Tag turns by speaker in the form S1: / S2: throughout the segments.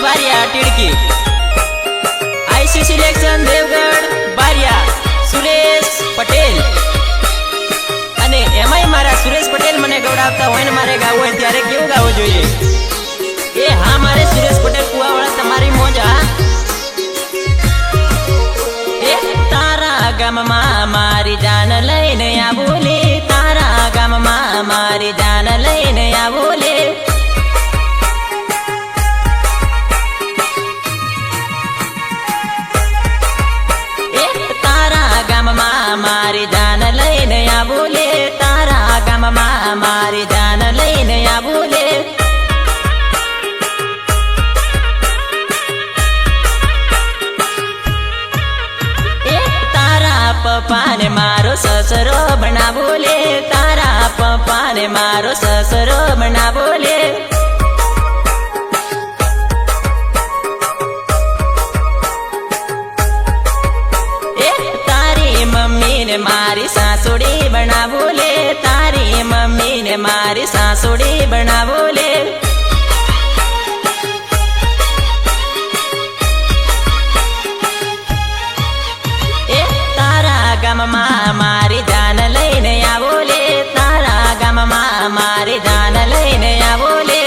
S1: बारिया टिड़की IC selection Deogarh बारिया सुरेश पटेल अने एमाय मारा सुरेश पटेल मने गवडावता होय ने मारे गावो होय त्यारे केवुं गावो जोईए ए हां मारे सुरेश पटेल कुवावाळा तमारी मोजा ए तारा गाममां मारी जान लईने आवोले तारा गाममां मारी जान लईने आवोले मारी जान लईने आवोले तारा गाममां मारी जान लईने आवोले ए तारा पप्पा ने मारो ससरो बनावोले तारा पप्पा ने मारो ससरो बनावोले मारी सासुड़ी बनावोले तारी मम्मी ने मारी सासुड़ी बनावोले ए तारा गाममां मारी जान लईने आवोले तारा गाममां मारी जान लईने आवोले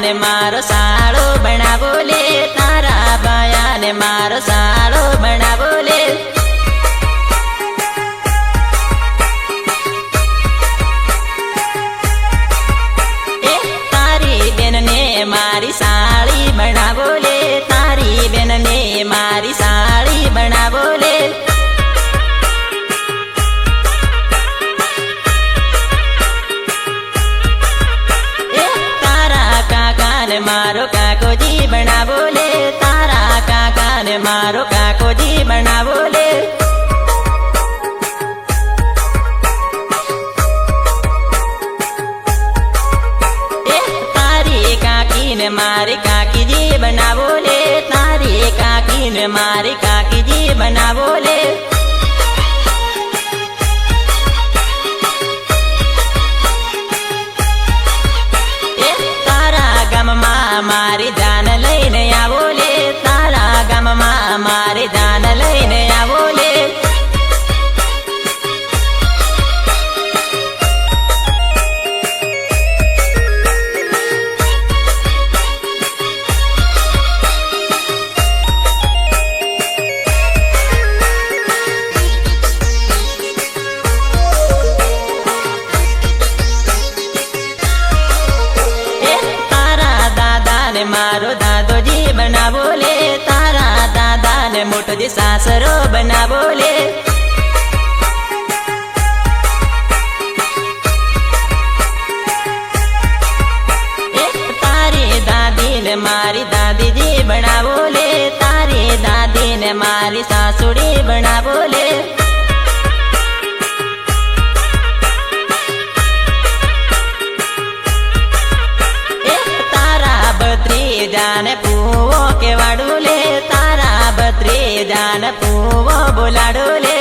S1: ने मारो साड़ो बनावोले तारा बाया ने मारो साड़ो बनावोले ए तारी बेन ने मारी साड़ी बनावोले तारी बेन ने मारी साड़ी बनावोले मारो काको जी बनावोले तारा काका ने मारो काको जी बनावोले ए तारी काकी ने मारी काकी जी बनावोले तारी काकी ने मारी काकी जी बनावोले मारी जान लईने आवोले तारा गाममां मारी जान लईने आवोले मारो दादो जी बनावोले तारा दादा ने मोटो जी सासरो बनावोले ए तारी दादी ने मारी दादी जी बनावोले तारी दादी ने मारी सासुड़ी बनावोले जाने पूवो के वाडूले तारा बत्री जान पूवो बोलाडूले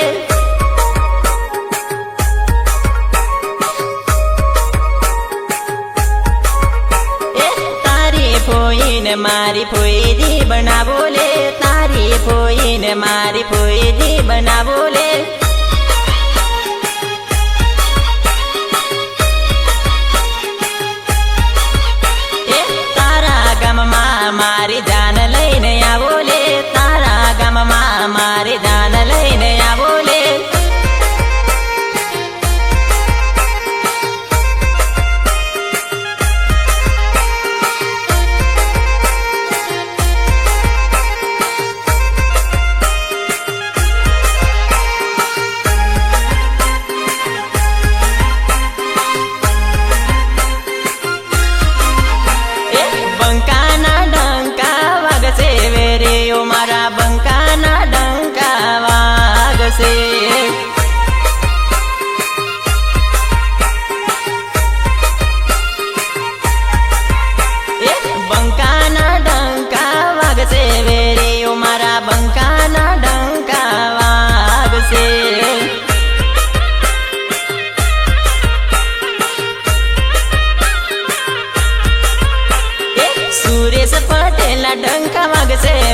S1: ए तारी फोई ने मारी फोई जी बनावोले तारी फोई ने मारी फोई जी बनावोले मारी जान लईने आवोले तारा गाममां मारी जान लईने आवोले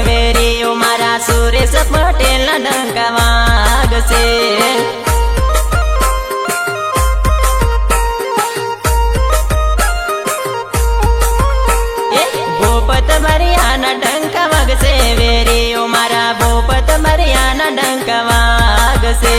S1: વેરીઓ મારા સુરેશ પટેલના ડંકા વાગશે. ભૂપત બરિયાના ડંકા વાગશે વેરીઓ મારા ભૂપત બરિયાના ડંકા વાગશે.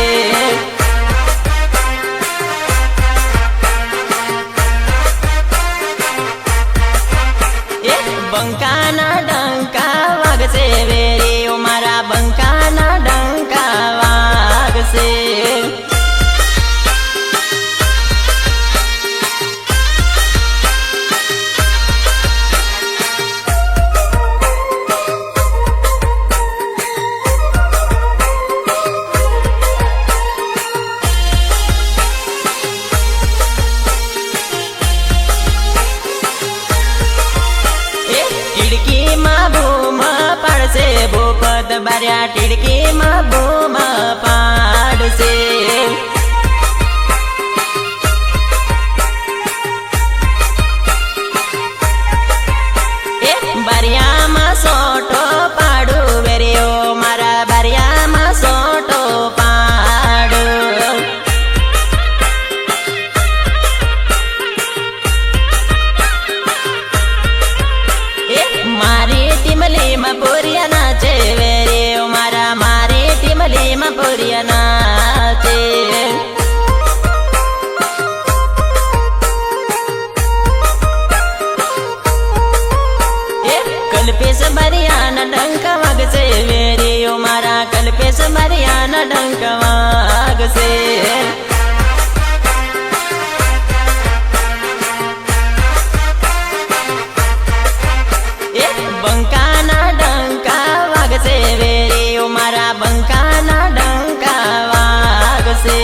S1: બંકાના ડંકા વાગશે વેરીઓ મારા બંકાના ડંકા વાગશે. ટીડકીમાં બૂમ પાડશે ભૂપત બરિયા ટીડકીમાં બૂમ પાડશે. બરિયામાં સોટો પાડું વેરીઓ મારા બરિયામાં સોટો પાડું. મારી ટીમલીમાં પૂરિયા નાચે વેરીઓ મારા મારી ટીમલીમાં પૂરિયા નાચે. કલ્પેશ બરિયાના ડંકા વાગશે વેરીઓ મારા કલ્પેશ બરિયાના ડંકા વાગશે. બંકાના ડંકા વાગશે વેરીઓ મારા બંકાના ડંકા વાગશે.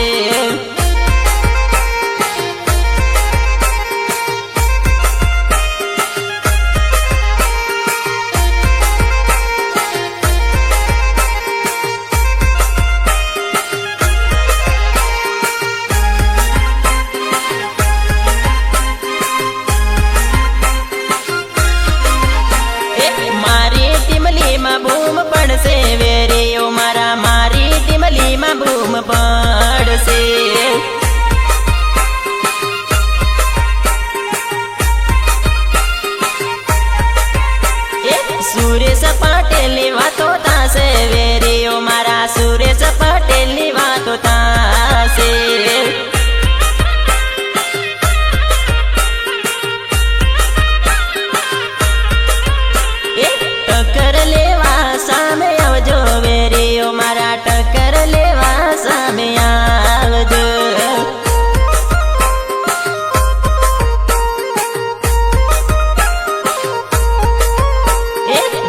S1: મારી ટીમલીમાં બૂમ પડશે વેરીઓ મારા મારી ટીમલીમાં બૂમ પડશે. સુરેશ પટેલની વાતો થાશે વેરીઓ મારા સુરેશ પટેલની વાતો થાશે. ટક્કર લેવા સામે આવજો વેરીઓ મારા ટક્કર લેવા સામે આવજો.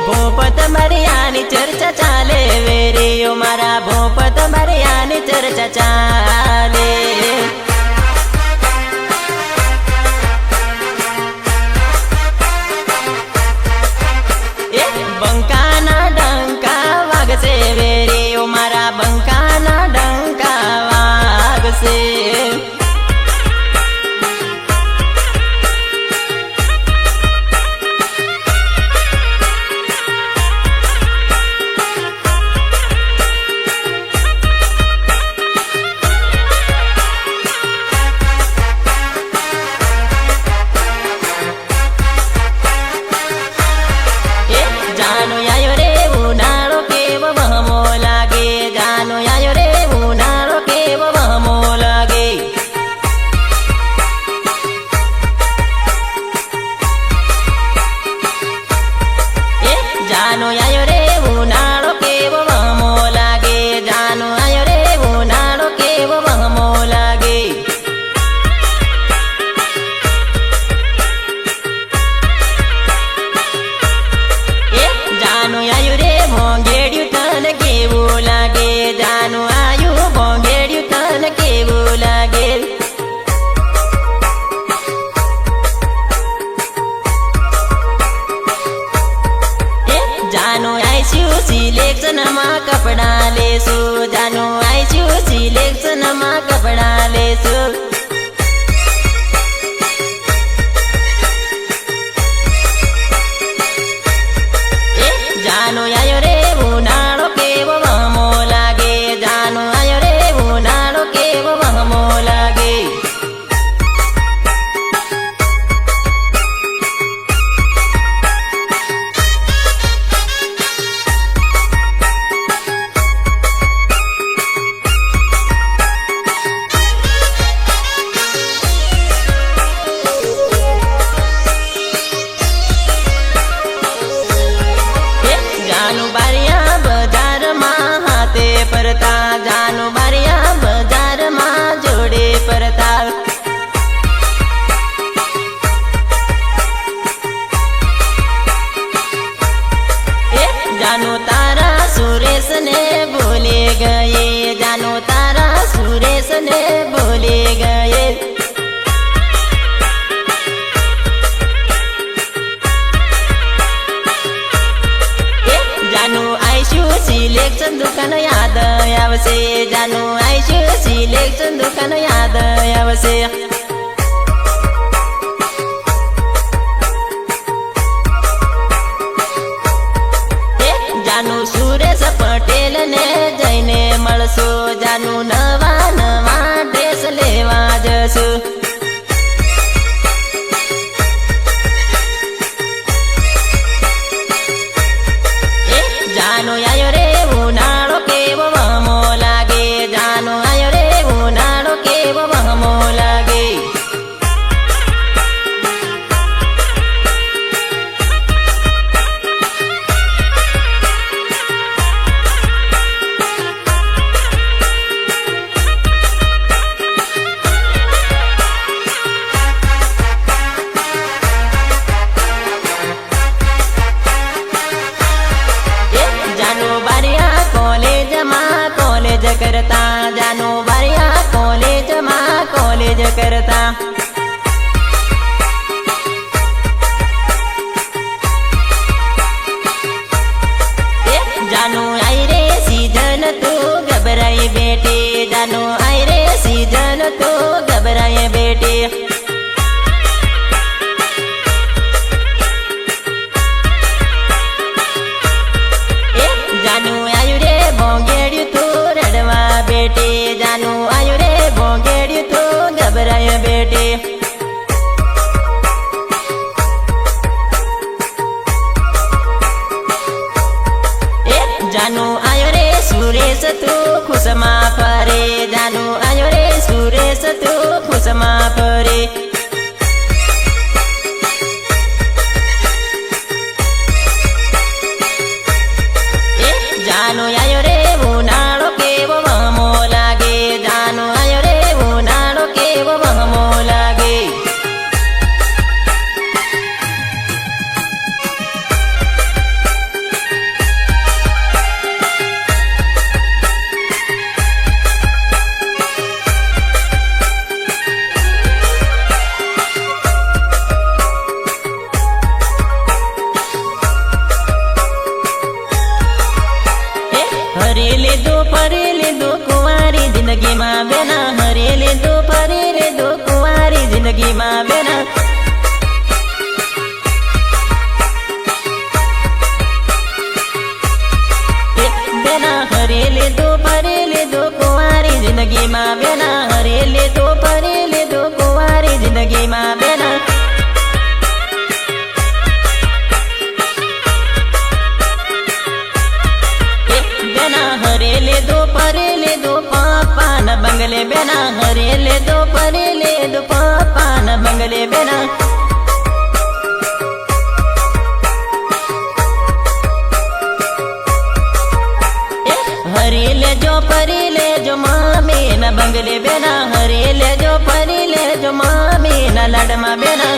S1: ભૂપત બરિયાની ચર્ચા ચાલે વેરીઓ મારા ભૂપત બરિયાની ચર્ચા ચાલે. બંકાના ડંકા વાગશે વેરીઓ મારા બંકાના ડંકા વાગશે. જાનો આયો રે ઉનાળો કેવો વહમો લાગે જાનો આયો રે ઉનાળો કેવો વહમો લાગે. જાનો આયો રે ઉનાળો કેવો વહમો લાગે જાનો આયો રે ઉનાળો કેવો વહમો લાગે. જાનું આયુ રે ભોંગેડ્યું તને કેવું લાગે જાનું આયુ ભોંગેડ્યું તને કેવું લાગે. જાનું આઈશું સિલેક્શનમાં કપડા લેશું જાનું આઈશું સિલેક્શનમાં કપડા લેશું. જાનું માં હાથે ફરતા જાનું બારિયા બજારમાં જોડે ફરતા જાનું તારા સુરેશ ને ભૂલે ગયે જાનું તારા સુરેશ ને ભૂલે ગયે જાનું આઈશું સિલેક્શન દુકાન યાદ આવશે જાનું આઈશું સિલેક્શન દુકાન યાદ આવશે જાનું સુરેશ પટેલ ને જઈને મળશો જાનું નવા નવા ડ્રેસ લેવા જશું જાનું આયો રે ઉનાળો કેવો વહમો લાગે જાનું આયો રે ઉનાળો કેવો વહમો લાગે કરતા જાનું બારિયા કોલેજમાં કોલેજ કરતા જાનું આઈ રે સીઝન તું ગભરાય બેટે જાનું આઈ રે સીઝન તું ગભરાય બેટે જાનું આયુ રે ભોંગેડ્યું તું રડવા બેટે જાનું આયુ રે ભોંગેડ્યું તું ગભરાય બેટે જાનું આયો રે સુરેશ તું ખુશમાં ફરે જાનું આયો રે સુરેશ તું ખુશમાં ફરે જાનું આયો રે ઉનાળો કેવો વહમો લાગે જાનું આયો રે ઉનાળો કેવો વહમો લાગે હરી લીધું ફરી લીધું કુંવારી જિંદગીમાં બેના હરી લીધું ફરી લીધું કુંવારી જિંદગીમાં બેના બેના હરી લીધું ફરી લીધું કુંવારી જિંદગીમાં બેના હરી લીધું ફરી લીધું કુંવારી જિંદગીમાં બેના હરેલે દો પરેલે દો પાપા ન બંગલે બેના હરેલે દો પરેલે દો પાપા ન બંગલે બેના હરેલે જો પરેલે જો મામી ન બંગલે બેના હરેલે જો પરેલે જો મામી ન લાડમાં બેના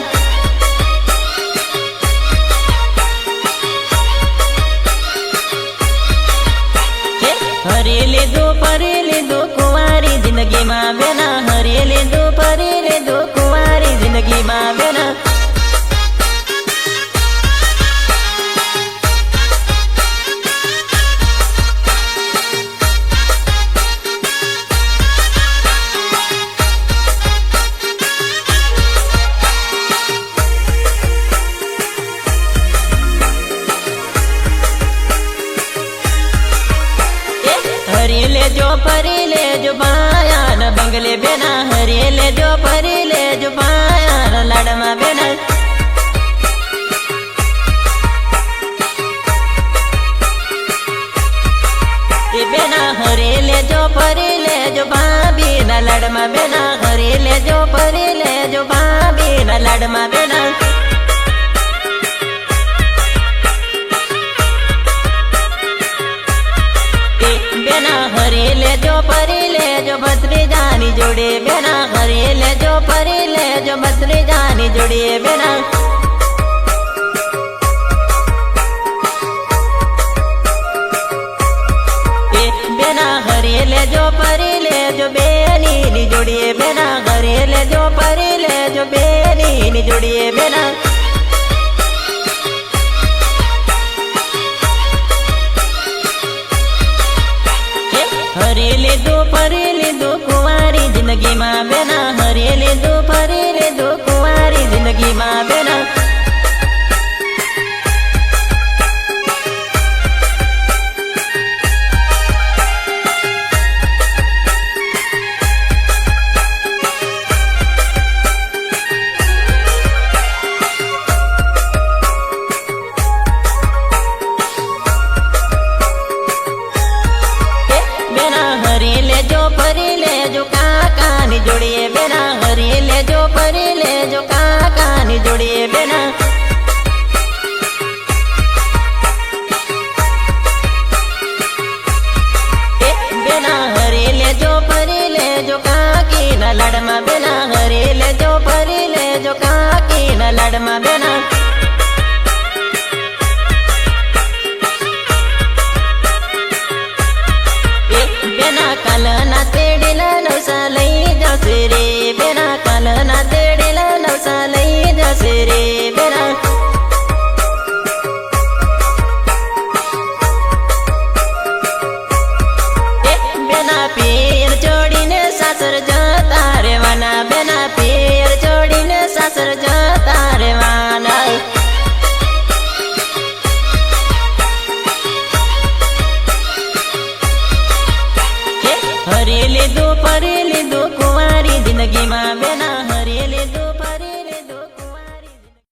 S1: હરી લીધું ફરી લીધું કુંવારી જિંદગીમાં બેના હરી લીધું ફરી લીધું કુંવારી જિંદગીમાં બેના हरी ले जो परी ले जो बायान बंगले बेना हरी ले जो परी ले जो बायान लड़मा बेना बेना हरी ले जो परी ले जो भाभी न लड़मा बेना हरी ले जो परी ले जो भाभी न लड़मा बेना ફરી લેજો બદલી જાની જોડીએ બેના બેના હરી લેજો ફરી લેજો બેની જોડીએ બેના હરી લેજો ફરી લેજો બેની જોડીએ બેના હરી લીધું ફરી લીધું કુંવારી જિંદગીમાં બેના હરી લીધું ફરી લીધું કુંવારી જિંદગીમાં બેના હરી લેજો ફરી લેજો કાકાની જોડીએ બેના હરી લેજો ફરી લેજો કાકાની જોડીએ બેના બેના હરી લેજો ફરી લેજો કાકીના લાડમાં બેના હરી લેજો ફરી લેજો કાકીના લાડમાં બેના કાલના તેડેલા નવસા લઈ જશે રે બેના કાલના તેડેલા નવસા લઈ જશે રે બેના બેના પીર જોડીને સાસર જતા રેવાના બેના પીર જોડીને સાસર જતા રેવાના હરી લીધું ફરી લીધું કુંવારી જિંદગીમાં બેના